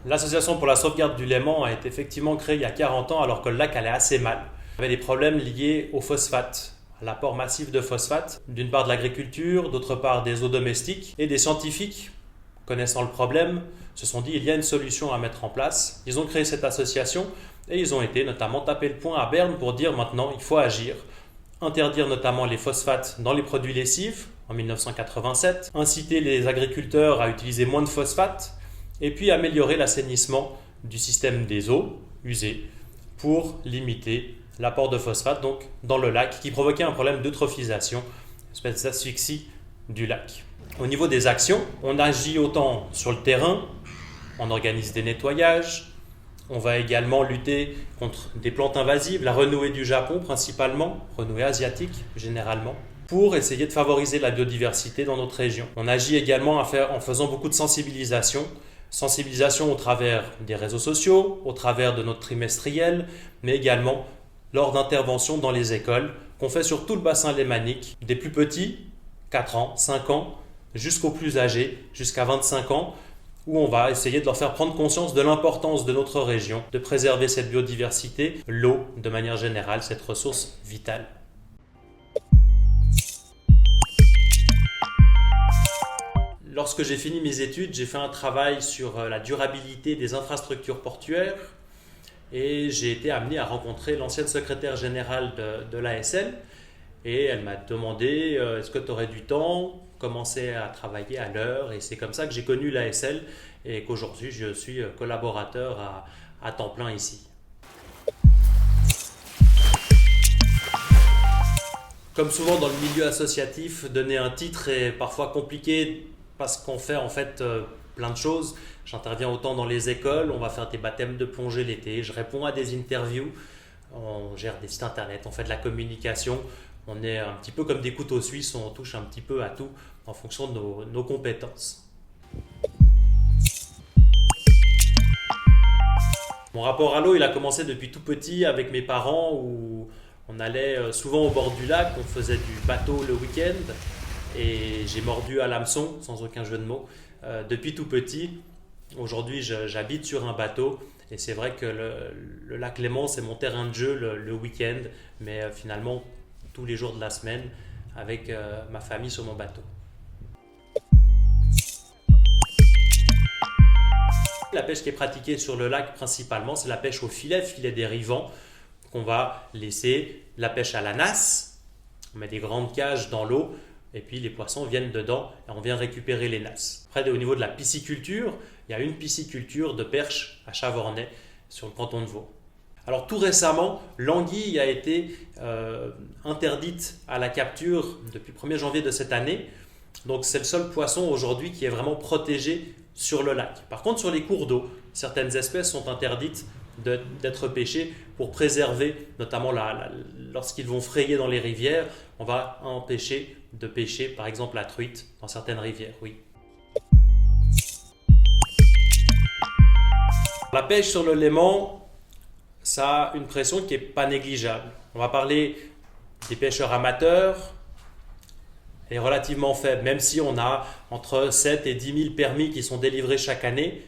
L'association pour la sauvegarde du Léman a été effectivement créée il y a 40 ans alors que le lac allait assez mal. Il y avait des problèmes liés au phosphate, à l'apport massif de phosphate, d'une part de l'agriculture, d'autre part des eaux domestiques. Et des scientifiques, connaissant le problème, se sont dit il y a une solution à mettre en place. Ils ont créé cette association et ils ont été notamment taper le poing à Berne pour dire maintenant il faut agir. Interdire notamment les phosphates dans les produits lessifs en 1987, inciter les agriculteurs à utiliser moins de phosphates, et puis améliorer l'assainissement du système des eaux usées pour limiter l'apport de phosphate donc, dans le lac qui provoquait un problème d'eutrophisation, une espèce d'asphyxie du lac. Au niveau des actions, on agit autant sur le terrain, on organise des nettoyages, on va également lutter contre des plantes invasives, la renouée du Japon principalement, renouée asiatique généralement, pour essayer de favoriser la biodiversité dans notre région. On agit également en faisant beaucoup de sensibilisation au travers des réseaux sociaux, au travers de notre trimestriel, mais également lors d'interventions dans les écoles qu'on fait sur tout le bassin lémanique, des plus petits, 4 ans, 5 ans, jusqu'aux plus âgés, jusqu'à 25 ans, où on va essayer de leur faire prendre conscience de l'importance de notre région, de préserver cette biodiversité, l'eau de manière générale, cette ressource vitale. Lorsque j'ai fini mes études, j'ai fait un travail sur la durabilité des infrastructures portuaires et j'ai été amené à rencontrer l'ancienne secrétaire générale de l'ASL et elle m'a demandé est-ce que tu aurais du temps, commencer à travailler à l'heure, et c'est comme ça que j'ai connu l'ASL et qu'aujourd'hui je suis collaborateur à temps plein ici. Comme souvent dans le milieu associatif, donner un titre est parfois compliqué parce qu'on fait en fait plein de choses. J'interviens autant dans les écoles, on va faire des baptêmes de plongée l'été, je réponds à des interviews, on gère des sites internet, on fait de la communication. On est un petit peu comme des couteaux suisses, on touche un petit peu à tout en fonction de nos compétences. Mon rapport à l'eau, il a commencé depuis tout petit avec mes parents où on allait souvent au bord du lac, on faisait du bateau le week-end et j'ai mordu à l'hameçon, sans aucun jeu de mots, depuis tout petit. Aujourd'hui, j'habite sur un bateau et c'est vrai que le lac Léman, c'est mon terrain de jeu le week-end, mais finalement, tous les jours de la semaine avec ma famille sur mon bateau. La pêche qui est pratiquée sur le lac principalement, c'est la pêche au filet dérivant qu'on va laisser, la pêche à la nasse. On met des grandes cages dans l'eau et puis les poissons viennent dedans et on vient récupérer les nasses. Après, au niveau de la pisciculture, il y a une pisciculture de perche à Chavornay sur le canton de Vaud. Alors tout récemment, l'anguille a été interdite à la capture depuis le 1er janvier de cette année. Donc c'est le seul poisson aujourd'hui qui est vraiment protégé sur le lac. Par contre, sur les cours d'eau, certaines espèces sont interdites d'être pêchées pour préserver, notamment lorsqu'ils vont frayer dans les rivières, on va empêcher de pêcher par exemple la truite dans certaines rivières. Oui. La pêche sur le Léman, ça a une pression qui n'est pas négligeable. On va parler des pêcheurs amateurs, elle est relativement faible, même si on a entre 7 et 10 000 permis qui sont délivrés chaque année,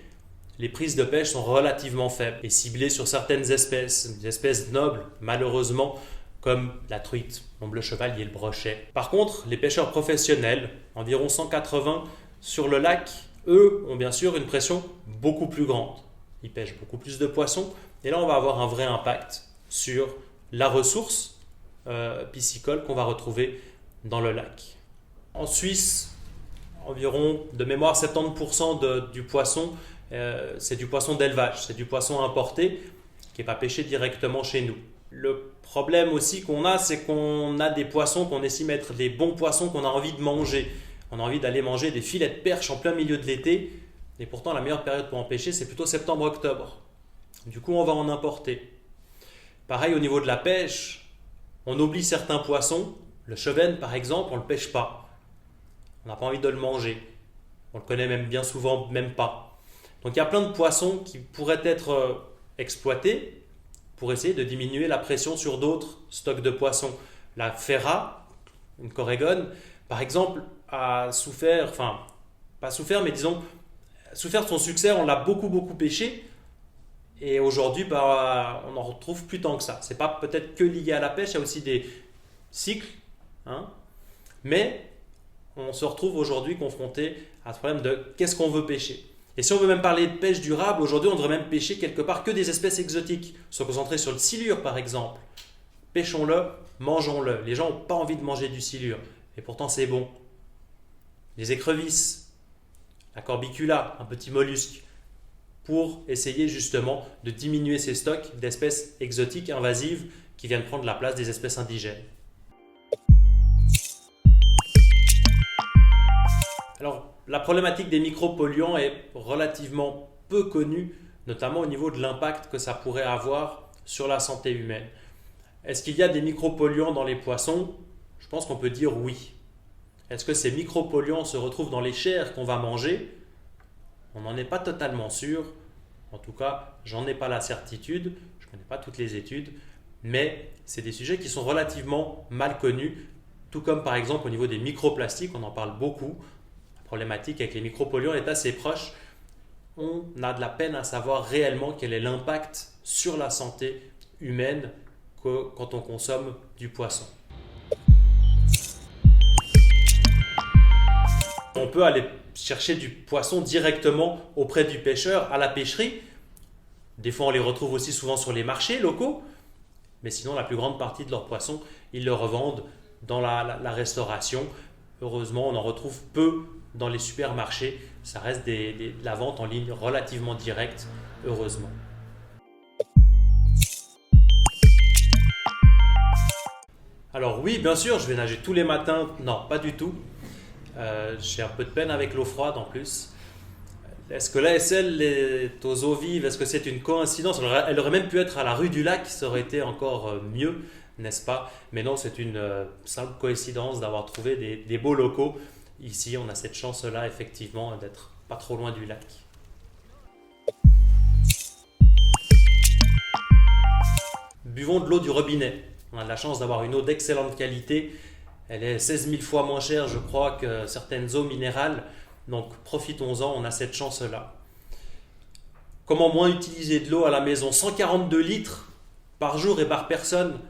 les prises de pêche sont relativement faibles et ciblées sur certaines espèces, des espèces nobles malheureusement, comme la truite, mon bleu chevalier et le brochet. Par contre, les pêcheurs professionnels, environ 180 sur le lac, eux ont bien sûr une pression beaucoup plus grande. Ils pêchent beaucoup plus de poissons. Et là, on va avoir un vrai impact sur la ressource piscicole qu'on va retrouver dans le lac. En Suisse, environ, de mémoire, 70% du poisson, c'est du poisson d'élevage, c'est du poisson importé qui n'est pas pêché directement chez nous. Le problème aussi qu'on a, c'est qu'on a des poissons qu'on estime être les bons poissons qu'on a envie de manger. On a envie d'aller manger des filets de perche en plein milieu de l'été, et pourtant la meilleure période pour en pêcher, c'est plutôt septembre-octobre. Du coup, on va en importer. Pareil au niveau de la pêche, on oublie certains poissons. Le chevenne, par exemple, on ne le pêche pas. On n'a pas envie de le manger. On le connaît même bien souvent, même pas. Donc il y a plein de poissons qui pourraient être exploités pour essayer de diminuer la pression sur d'autres stocks de poissons. La ferra, une corégone, par exemple, a souffert, enfin, pas souffert, mais disons, souffert de son succès, on l'a beaucoup pêché. Et aujourd'hui, on n'en retrouve plus tant que ça. C'est pas peut-être que lié à la pêche, il y a aussi des cycles. Hein, mais on se retrouve aujourd'hui confronté à ce problème de qu'est-ce qu'on veut pêcher. Et si on veut même parler de pêche durable, aujourd'hui on devrait même pêcher quelque part que des espèces exotiques. Se concentrer sur le silure par exemple. Pêchons-le, mangeons-le. Les gens n'ont pas envie de manger du silure. Et pourtant c'est bon. Les écrevisses, la corbicula, un petit mollusque, pour essayer justement de diminuer ces stocks d'espèces exotiques invasives qui viennent prendre la place des espèces indigènes. Alors, la problématique des micropolluants est relativement peu connue, notamment au niveau de l'impact que ça pourrait avoir sur la santé humaine. Est-ce qu'il y a des micropolluants dans les poissons? Je pense qu'on peut dire oui. Est-ce que ces micropolluants se retrouvent dans les chairs qu'on va manger? On n'en est pas totalement sûr. En tout cas, j'en ai pas la certitude. Je ne connais pas toutes les études. Mais c'est des sujets qui sont relativement mal connus. Tout comme par exemple au niveau des microplastiques, on en parle beaucoup. La problématique avec les micropolluants est assez proche. On a de la peine à savoir réellement quel est l'impact sur la santé humaine quand on consomme du poisson. On peut aller chercher du poisson directement auprès du pêcheur à la pêcherie. Des fois, on les retrouve aussi souvent sur les marchés locaux. Mais sinon, la plus grande partie de leurs poissons, ils le revendent dans la restauration. Heureusement, on en retrouve peu dans les supermarchés. Ça reste de la vente en ligne relativement directe, heureusement. Alors oui, bien sûr, je vais nager tous les matins. Non, pas du tout. J'ai un peu de peine avec l'eau froide en plus. Est-ce que l'ASL est aux eaux vives? Est-ce que c'est une coïncidence? Elle aurait même pu être à la rue du Lac, ça aurait été encore mieux, n'est-ce pas? Mais non, c'est une simple coïncidence d'avoir trouvé des beaux locaux. Ici, on a cette chance-là, effectivement, d'être pas trop loin du lac. Buvons de l'eau du robinet. On a de la chance d'avoir une eau d'excellente qualité. Elle est 16 000 fois moins chère, je crois, que certaines eaux minérales. Donc, profitons-en, on a cette chance-là. Comment moins utiliser de l'eau à la maison? 142 litres par jour et par personne,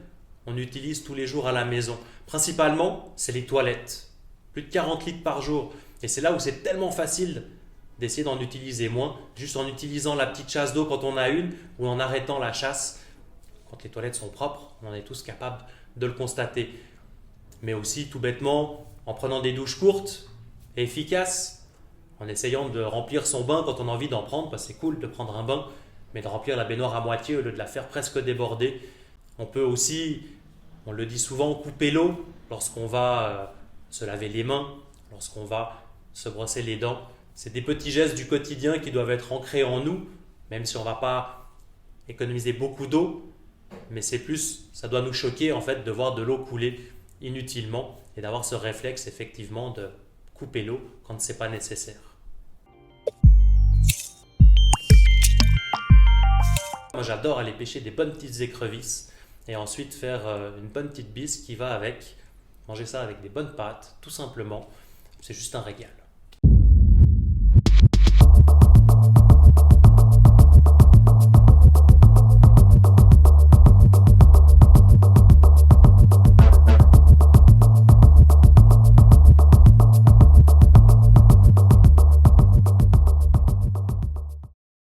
on utilise tous les jours à la maison. Principalement, c'est les toilettes. Plus de 40 litres par jour. Et c'est là où c'est tellement facile d'essayer d'en utiliser moins, juste en utilisant la petite chasse d'eau quand on a une, ou en arrêtant la chasse. Quand les toilettes sont propres, on en est tous capables de le constater. Mais aussi, tout bêtement, en prenant des douches courtes et efficaces, en essayant de remplir son bain quand on a envie d'en prendre, parce que c'est cool de prendre un bain, mais de remplir la baignoire à moitié au lieu de la faire presque déborder. On peut aussi, on le dit souvent, couper l'eau lorsqu'on va se laver les mains, lorsqu'on va se brosser les dents. C'est des petits gestes du quotidien qui doivent être ancrés en nous, même si on ne va pas économiser beaucoup d'eau, mais c'est plus, ça doit nous choquer en fait de voir de l'eau couler inutilement et d'avoir ce réflexe effectivement de couper l'eau quand ce n'est pas nécessaire. Moi j'adore aller pêcher des bonnes petites écrevisses et ensuite faire une bonne petite bise qui va avec, manger ça avec des bonnes pâtes tout simplement, c'est juste un régal.